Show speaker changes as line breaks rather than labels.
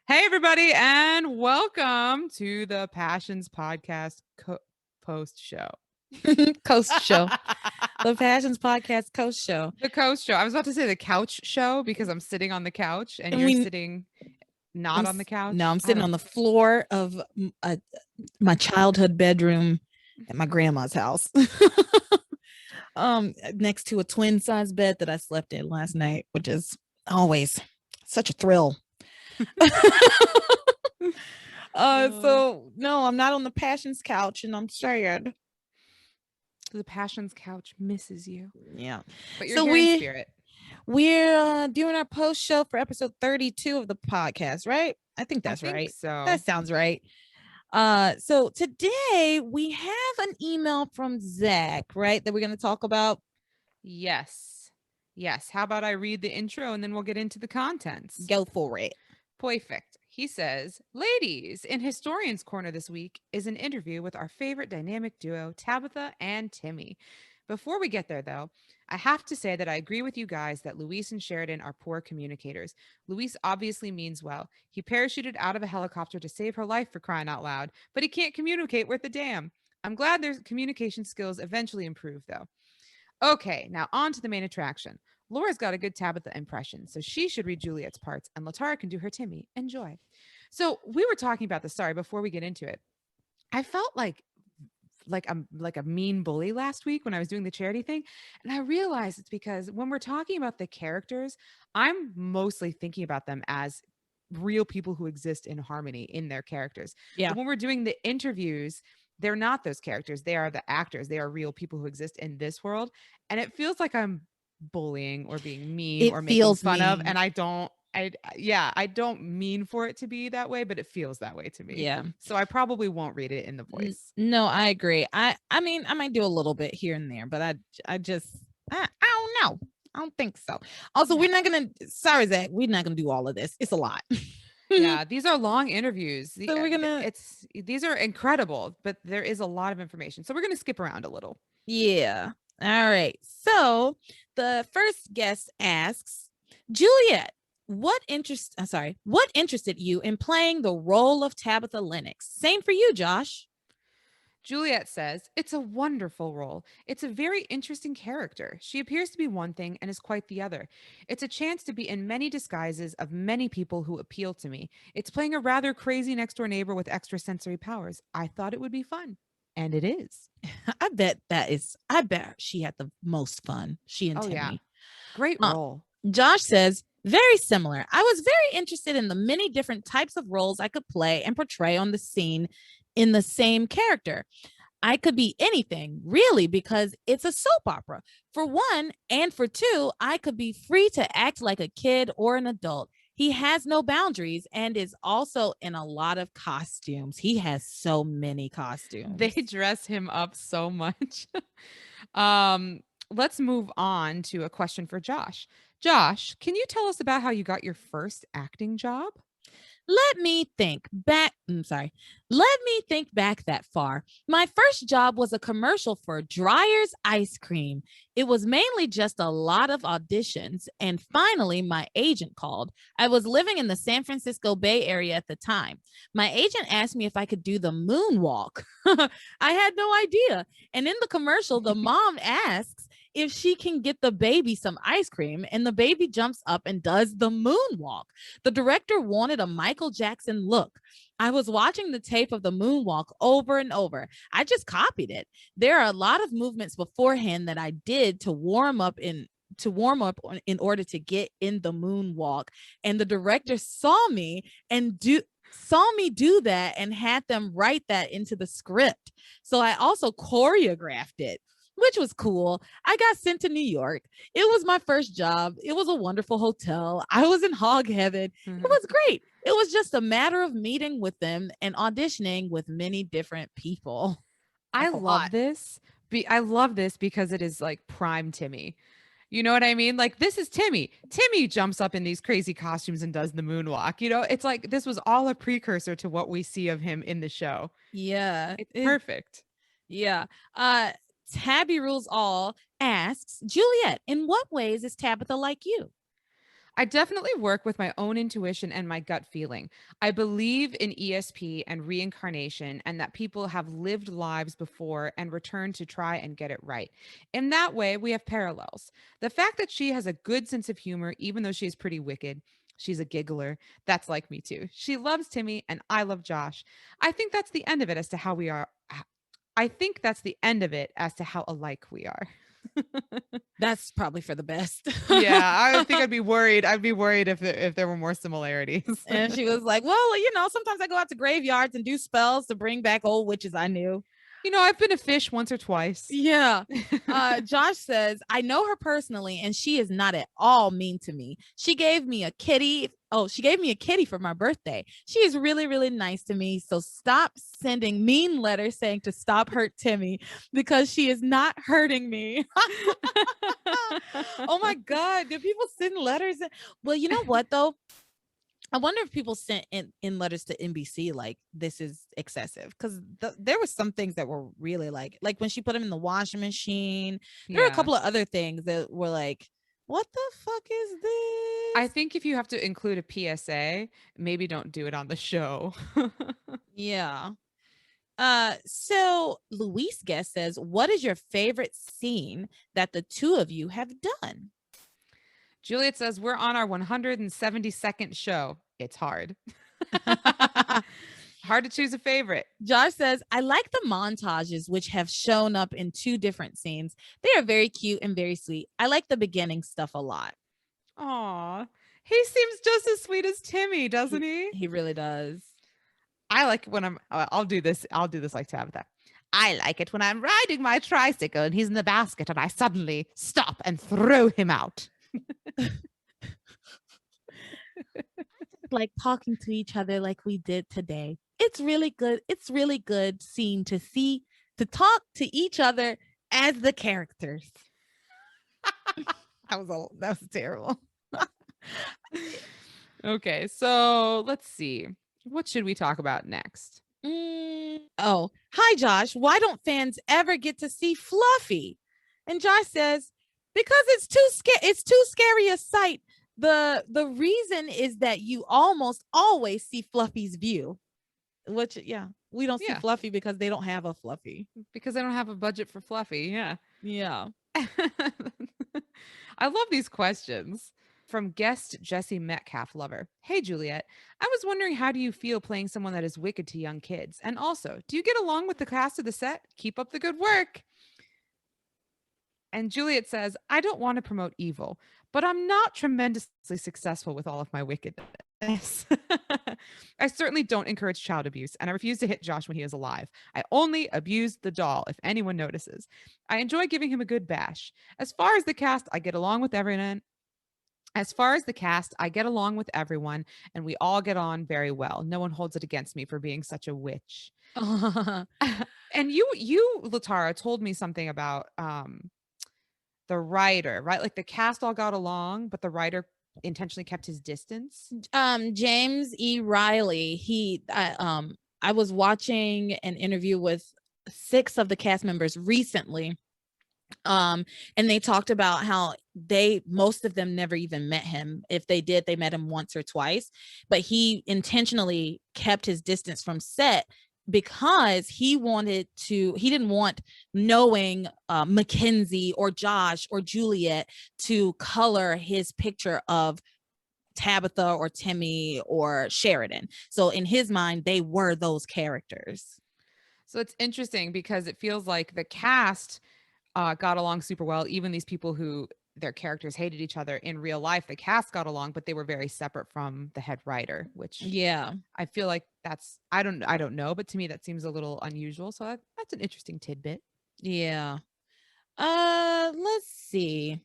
Hey, everybody, and welcome to the Passions Podcast post show.
Coast Show. The Passions Podcast Coast Show.
The coast show. I was about to say the couch show because I'm sitting on the couch and
And
you're
we
sitting not on the
no,
couch.
I'm
I
sitting
don't.
on the floor of my childhood bedroom at my grandma's house. Next to a twin size bed that I slept in last night, which is always such a thrill. So no, I'm not on the Passions couch and I'm sad.
The Passions couch misses you.
Yeah.
But you're
So
here in spirit.
we're doing our post show for episode 32 of the podcast, right? I think that's right.
So.
That sounds right. So today we have an email from Zach, right? That we're going to talk about.
Yes. How about I read the intro and then we'll get into the contents?
Go for it.
Perfect. He says, ladies, in Historian's Corner this week is an interview with our favorite dynamic duo, Tabitha and Timmy. Before we get there, though, I have to say that I agree with you guys that Luis and Sheridan are poor communicators. Luis obviously means well. He parachuted out of a helicopter to save her life, for crying out loud, but he can't communicate worth a damn. I'm glad their communication skills eventually improve, though. Okay, now on to the main attraction. Laura's got a good Tabitha impression, so she should read Juliet's parts, and Latara can do her Timmy. Enjoy. So we were talking about this. Sorry, before we get into it, I felt I'm like a mean bully last week when I was doing the charity thing, and I realized it's because when we're talking about the characters, I'm mostly thinking about them as real people who exist in harmony in their characters.
Yeah.
But when we're doing the interviews, they're not those characters. They are the actors. They are real people who exist in this world. And it feels like I'm bullying or being mean or making fun of. And I don't mean for it to be that way, but it feels that way to me.
Yeah.
So I probably won't read it in the voice.
No, I agree. I mean, I might do a little bit here and there, but I don't know. I don't think so. Also, we're not gonna. Sorry, Zach. We're not gonna do all of this. It's a lot.
Yeah, these are long interviews.
So we're gonna.
These are incredible, but there is a lot of information. So we're gonna skip around a little.
Yeah. All right. So the first guest asks, Juliet, what interested you in playing the role of Tabitha Lennox? Same for you, Josh.
Juliet says, it's a wonderful role. It's a very interesting character. She appears to be one thing and is quite the other. It's a chance to be in many disguises of many people who appeal to me. It's playing a rather crazy next door neighbor with extrasensory powers. I thought it would be fun. And it is.
I bet she had the most fun. She and Timmy. Yeah.
Great role.
Josh says, very similar. I was very interested in the many different types of roles I could play and portray on the scene in the same character. I could be anything, really, because it's a soap opera. For one, and for two, I could be free to act like a kid or an adult. He has no boundaries and is also in a lot of costumes. He has so many costumes.
They dress him up so much. Let's move on to a question for Josh. Josh, can you tell us about how you got your first acting job?
Let me think back. Let me think back that far. My first job was a commercial for Dreyer's ice cream. It was mainly just a lot of auditions. And finally, my agent called. I was living in the San Francisco Bay Area at the time. My agent asked me if I could do the moonwalk. I had no idea. And in the commercial, the mom asks if she can get the baby some ice cream, and the baby jumps up and does the moonwalk. The director wanted a Michael Jackson look. I was watching the tape of the moonwalk over and over. I just copied it. There are a lot of movements beforehand that I did to warm up in order to get in the moonwalk. And the director saw me do that and had them write that into the script. So I also choreographed it, which was cool. I got sent to New York. It was my first job. It was a wonderful hotel. I was in hog heaven. It was great. It was just a matter of meeting with them and auditioning with many different people.
I love this. I love this because it is like prime Timmy. You know what I mean? Like, this is Timmy. Timmy jumps up in these crazy costumes and does the moonwalk. You know, it's like this was all a precursor to what we see of him in the show.
Yeah.
It's perfect.
Yeah. Tabby Rules All asks, Juliet, in what ways is Tabitha like you?
I definitely work with my own intuition and my gut feeling. I believe in ESP and reincarnation and that people have lived lives before and return to try and get it right. In that way, we have parallels. The fact that she has a good sense of humor, even though she's pretty wicked, she's a giggler. That's like me too. She loves Timmy and I love Josh. I think that's the end of it as to how we are. I think that's the end of it as to how alike we are.
That's probably for the best.
Yeah, I think I'd be worried. I'd be worried if there were more similarities.
And she was like, well, sometimes I go out to graveyards and do spells to bring back old witches I knew.
I've been a fish once or twice.
Yeah. Josh says, I know her personally, and she is not at all mean to me. She gave me a kitty. Oh, she gave me a kitty for my birthday. She is really, really nice to me. So stop sending mean letters saying to stop hurt Timmy because she is not hurting me. Oh my God. Do people send letters? Well, you know what though? I wonder if people sent in letters to NBC like this is excessive because there were some things that were really like when she put them in the washing machine. There were a
Yeah.
couple of other things that were like, what the fuck is
I
this?
think if you have to include a PSA, maybe don't do it on the show.
Yeah. So Luis Guest says, what is your favorite scene that the two of you have done?
Juliet says, we're on our 172nd show. It's hard. Hard to choose a favorite.
Josh says, I like the montages which have shown up in two different scenes. They are very cute and very sweet. I like the beginning stuff a lot.
Aw. He seems just as sweet as Timmy, doesn't
He,
he?
he really does.
I like when I'll do this. I'll do this like Tabitha. I like it when I'm riding my tricycle and he's in the basket and I suddenly stop and throw him out.
Like talking to each other like we did today. It's really good. It's really good scene to see, to talk to each other as the characters.
That was terrible. Okay, so let's see. What should we talk about next?
Oh, hi, Josh. Why don't fans ever get to see Fluffy? And Josh says, because it's too scary a sight. The reason is that you almost always see Fluffy's view. Which, yeah, we don't see
Yeah,
Fluffy because they don't have a Fluffy.
because I don't have a budget for Fluffy. Yeah.
Yeah.
I love these questions. From guest Jesse Metcalf Lover. Hey, Juliet. I was wondering, how do you feel playing someone that is wicked to young kids? And also, do you get along with the cast of the set? Keep up the good work. And Juliet says, I don't want to promote evil, but I'm not tremendously successful with all of my wickedness. I certainly don't encourage child abuse, and I refuse to hit Josh when he is alive. I only abuse the doll, if anyone notices. I enjoy giving him a good bash. As far as the cast, I get along with everyone. As far as the cast, I get along with everyone, and we all get on very well. No one holds it against me for being such a witch. And you, Latara, told me something about the writer, right? Like the cast all got along, but the writer intentionally kept his distance.
James E. Riley, I was watching an interview with 6 of the cast members recently. And they talked about how most of them never even met him. If they did, they met him once or twice, but he intentionally kept his distance from set because he didn't want knowing Mackenzie or Josh or Juliet to color his picture of Tabitha or Timmy or Sheridan. So in his mind, they were those characters.
So it's interesting because it feels like the cast got along super well. Even these people who their characters hated each other in real life, the cast got along, but they were very separate from the head writer, which
Yeah.
I feel like that's I don't know, but to me that seems a little unusual. So that's an interesting tidbit.
Yeah. Let's see.